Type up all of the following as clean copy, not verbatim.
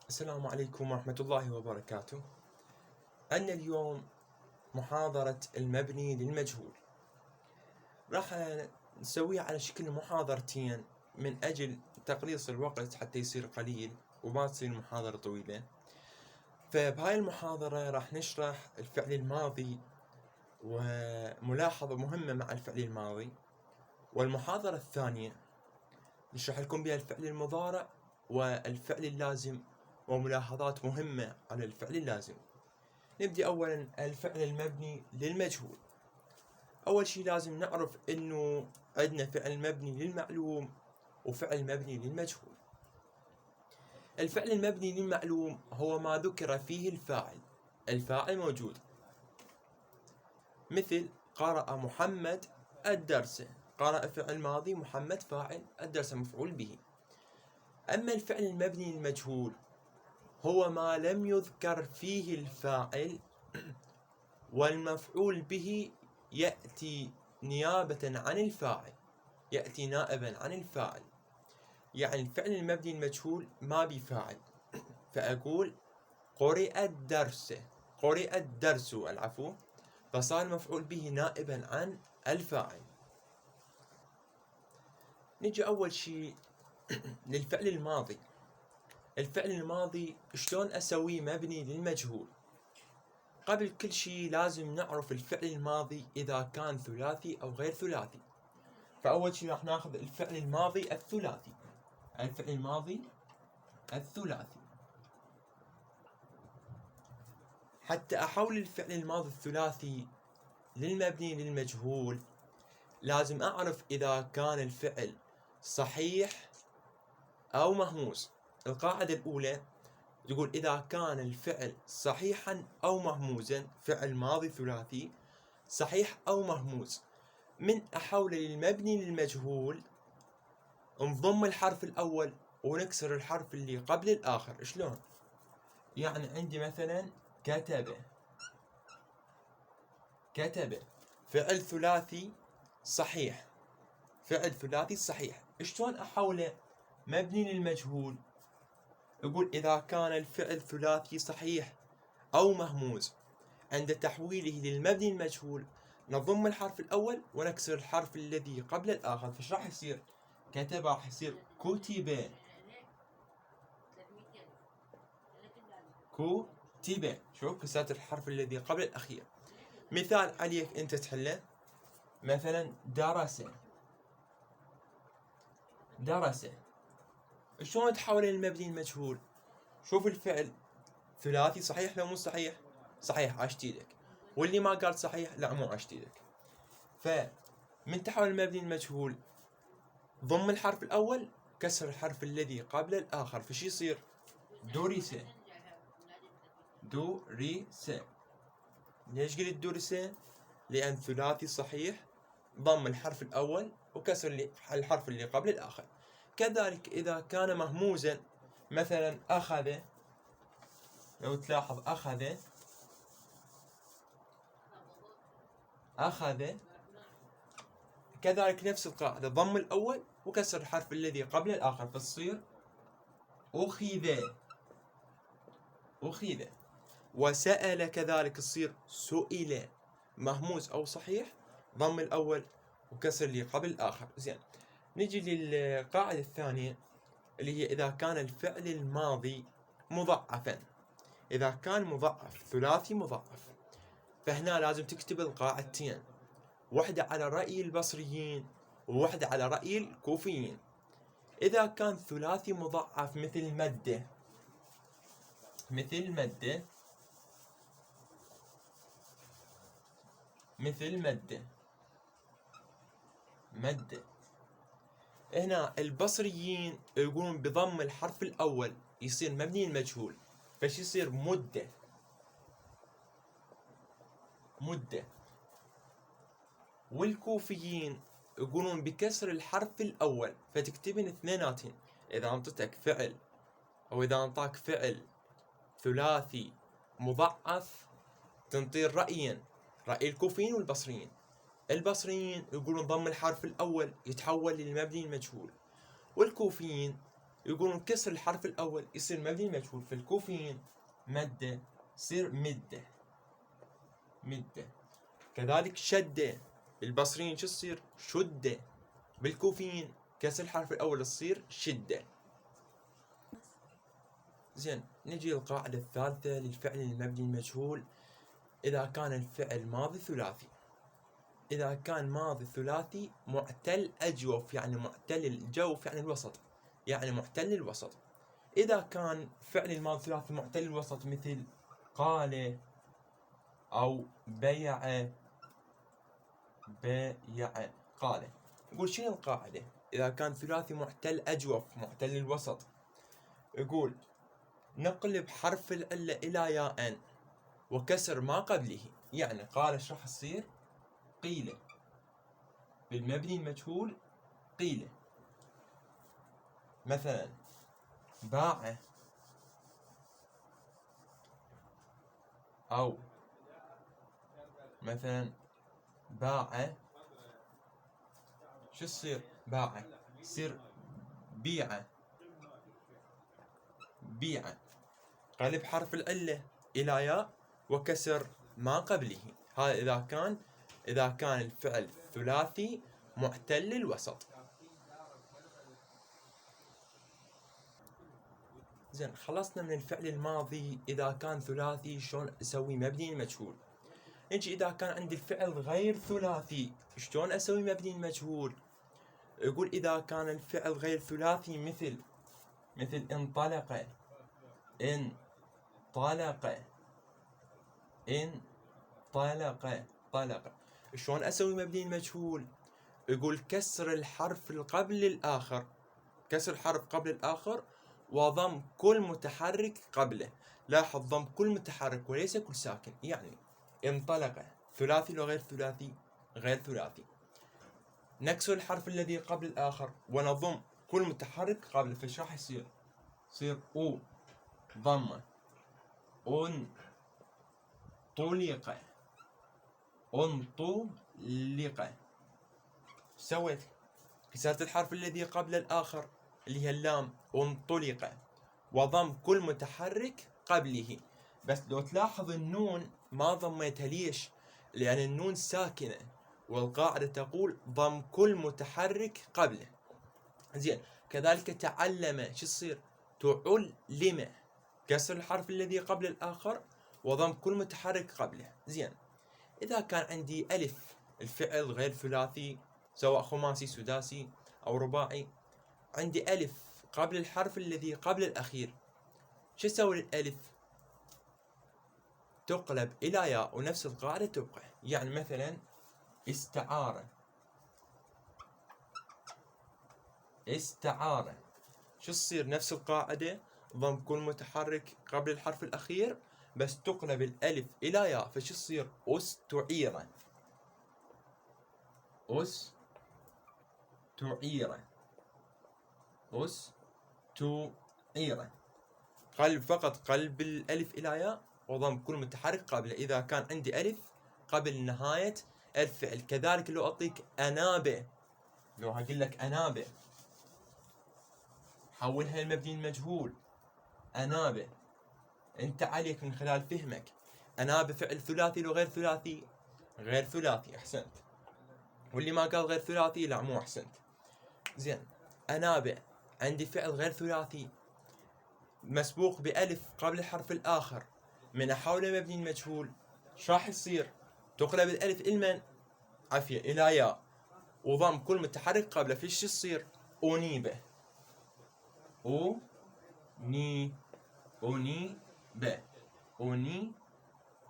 السلام عليكم ورحمة الله وبركاته. عندنا اليوم محاضرة المبني للمجهول، راح نسويها على شكل محاضرتين من أجل تقليص الوقت حتى يصير قليل وما تصير المحاضرة طويلة. فبهاي المحاضرة راح نشرح الفعل الماضي وملاحظة مهمة مع الفعل الماضي، والمحاضرة الثانية نشرح لكم بها الفعل المضارع والفعل اللازم وملاحظات مهمة على الفعل اللازم. نبدأ أولا الفعل المبني للمجهول. أول شي لازم نعرف إنه عندنا فعل مبني للمعلوم وفعل مبني للمجهول. الفعل المبني للمعلوم هو ما ذكر فيه الفاعل موجود، مثل قرأ محمد الدرس، قرأ فعل ماضي، محمد فاعل، الدرس مفعول به. أما الفعل المبني للمجهول هو ما لم يذكر فيه الفاعل والمفعول به يأتي نيابة عن الفاعل، يأتي نائبا عن الفاعل. يعني الفعل المبني المجهول ما بفاعل، فأقول قرئ الدرس العفو، فصار المفعول به نائبا عن الفاعل. نجي أول شيء للفعل الماضي. الفعل الماضي شلون أسويه مبني للمجهول؟ قبل كل شيء لازم نعرف الفعل الماضي إذا كان ثلاثي أو غير ثلاثي. فأول شيء راح ناخذ الفعل الماضي الثلاثي. الفعل الماضي الثلاثي، حتى أحول الفعل الماضي الثلاثي للمبني للمجهول لازم أعرف إذا كان الفعل صحيح أو مهموز. القاعدة الأولى تقول إذا كان الفعل صحيحا أو مهموزا، فعل ماضي ثلاثي صحيح أو مهموز، من أحوله للمبني للمجهول نضم الحرف الأول ونكسر الحرف اللي قبل الآخر. شلون؟ يعني عندي مثلا كتب فعل ثلاثي صحيح، فعل ثلاثي صحيح. شلون أحوله مبني للمجهول؟ يقول إذا كان الفعل ثلاثي صحيح أو مهموز، عند تحويله للمبني المجهول نضم الحرف الأول ونكسر الحرف الذي قبل الآخر. فش راح يصير؟ كتب راح يصير كتب، شوف كسرت الحرف الذي قبل الأخير. مثال عليك أنت تحله، مثلا درس. شلون تحول المبني المجهول؟ شوف الفعل ثلاثي صحيح لو مو صحيح؟ صحيح، عشت ايدك. واللي ما قال صحيح لا مو عشت ايدك. فمن تحول المبني المجهول ضم الحرف الأول، كسر الحرف الذي قبل الآخر. فش يصير؟ دوريس. ليش قلت دوريس؟ لأن ثلاثي صحيح، ضم الحرف الأول وكسر الحرف اللي قبل الآخر. كذلك إذا كان مهموزا، مثلا أخذ، لو تلاحظ أخذ، كذلك نفس القاعدة، ضم الأول وكسر الحرف الذي قبل الآخر، فتصير أخذ. وسأل كذلك تصير سئل، مهموز أو صحيح، ضم الأول وكسر اللي قبل الآخر. زين، نجي للقاعدة الثانية اللي هي إذا كان الفعل الماضي مضاعفا. إذا كان مضاعف، ثلاثي مضاعف، فهنا لازم تكتب القاعدتين، واحدة على رأي البصريين وواحدة على رأي الكوفيين. إذا كان ثلاثي مضاعف مثل مد، هنا البصريين يقولون بضم الحرف الأول يصير مبني المجهول، فش يصير؟ مدة. والكوفيين يقولون بكسر الحرف الأول، فتكتبن اثنيناتين. إذا أنطتك فعل أو إذا أنطاك فعل ثلاثي مضاعف تنطير رأيين، رأي الكوفيين والبصريين. البصريين يقولون ضم الحرف الأول يتحول للمبني المجهول، والكوفيين يقولون كسر الحرف الأول يصير مبني المجهول. في الكوفيين مدة يصير مدة. كذلك شدة البصريين شو تصير؟ شدة. بالكوفيين كسر الحرف الأول تصير شدة. زين، نجي للقاعدة الثالثة للفعل المبني المجهول. إذا كان الفعل ماضي ثلاثي، إذا كان ماضي ثلاثي معتل أجوف، يعني معتل الجوف يعني الوسط، يعني معتل الوسط. إذا كان فعل الماضي ثلاثي معتل الوسط مثل قال أو بيع. قال. يقول شنو القاعدة؟ إذا كان ثلاثي معتل أجوف معتل الوسط، يقول نقلب حرف العلة إلى ياء وكسر ما قبله. يعني قال ايش راح تصير؟ قيل. بالمبني المجهول قيل. مثلا باع أو مثلا باع شو تصير؟ باع يصير بيع. قلب حرف العلة إلى ياء وكسر ما قبله. هذا إذا كان الفعل ثلاثي معتل الوسط. زين، خلصنا من الفعل الماضي. إذا كان ثلاثي شلون أسوي مبني المجهول؟ نجي إذا كان عندي الفعل غير ثلاثي شلون أسوي مبني المجهول؟ يقول إذا كان الفعل غير ثلاثي مثل انطلق. شلون أسوي مبني المجهول؟ يقول كسر الحرف قبل الآخر وضم كل متحرك قبله. لاحظ ضم كل متحرك وليس كل ساكن. يعني انطلق ثلاثي لو غير ثلاثي؟ غير ثلاثي. نكسر الحرف الذي قبل الآخر ونضم كل متحرك قبله. فايش راح يصير أو ضمة. انطلق. سويت كسرت الحرف الذي قبل الآخر اللي هي اللام انطلق وضم كل متحرك قبله. بس لو تلاحظ النون ما ضميتها. ليش؟ لأن النون ساكنة والقاعدة تقول ضم كل متحرك قبله. زين، كذلك تعلم شو تصير؟ تعلم. كسر الحرف الذي قبل الآخر وضم كل متحرك قبله. زين، إذا كان عندي ألف الفعل غير ثلاثي سواء خماسي سداسي أو رباعي، عندي ألف قبل الحرف الذي قبل الأخير، شو أسوي للألف؟ تقلب إلى ياء ونفس القاعدة تبقى. يعني مثلا استعارة شو تصير؟ نفس القاعدة، ضم كل متحرك قبل الحرف الأخير بس تقلب الألف إلى ياء. فشو تصير؟ استعيرة. قلب فقط، قلب الألف إلى ياء وضم كل متحرك قبله إذا كان عندي ألف قبل نهاية الفعل. كذلك لو أعطيك أنابة، لو هقول لك أنابة حولها المبني المجهول أنابة. أنت عليك من خلال فهمك أنابة فعل ثلاثي لو غير ثلاثي؟ غير ثلاثي. أحسنت. واللي ما قال غير ثلاثي لا مو أحسنت. زين، أنابة عندي فعل غير ثلاثي مسبوق بألف قبل الحرف الآخر، من أحوله مبني المجهول ايش راح يصير؟ تقلب الألف إلمن؟ عافية إلى ياء وضم كل متحرك قبله. فيش يصير؟ أنيبة.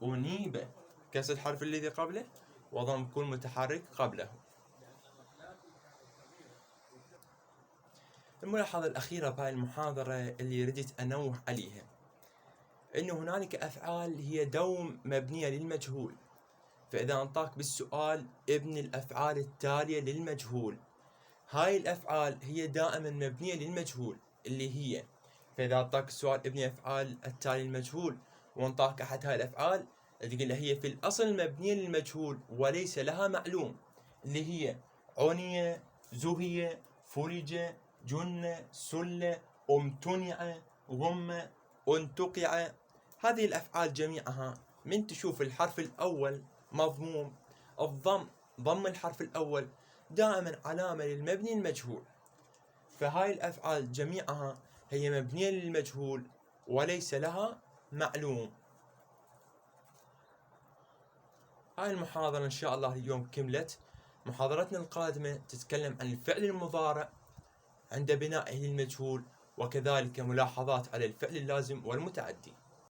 أنيبة. كسر الحرف الذي قبله وضم كل متحرك قبله. الملاحظة الأخيرة بهاي المحاضرة اللي ردت أنوه عليها إنه هنالك أفعال هي دوم مبنية للمجهول. فإذا أنطاك بالسؤال ابن الأفعال التالية للمجهول، هاي الأفعال هي دائما مبنية للمجهول اللي هي. فإذا أعطاك السؤال ابن الأفعال التالية للمجهول وانطاك أحد هاي الأفعال تقول له هي في الأصل مبنية للمجهول وليس لها معلوم، اللي هي عني، زهي، فرج، جن، سل، امتنع، غم، انتقع. هذه الأفعال جميعها من تشوف الحرف الأول مضموم، ضم الحرف الأول دائما علامة للمبني المجهول. فهاي الأفعال جميعها هي مبنية للمجهول وليس لها معلوم. هاي المحاضرة إن شاء الله اليوم كملت. محاضرتنا القادمة تتكلم عن الفعل المضارع عند بنائه للمجهول، وكذلك ملاحظات على الفعل اللازم والمتعدي.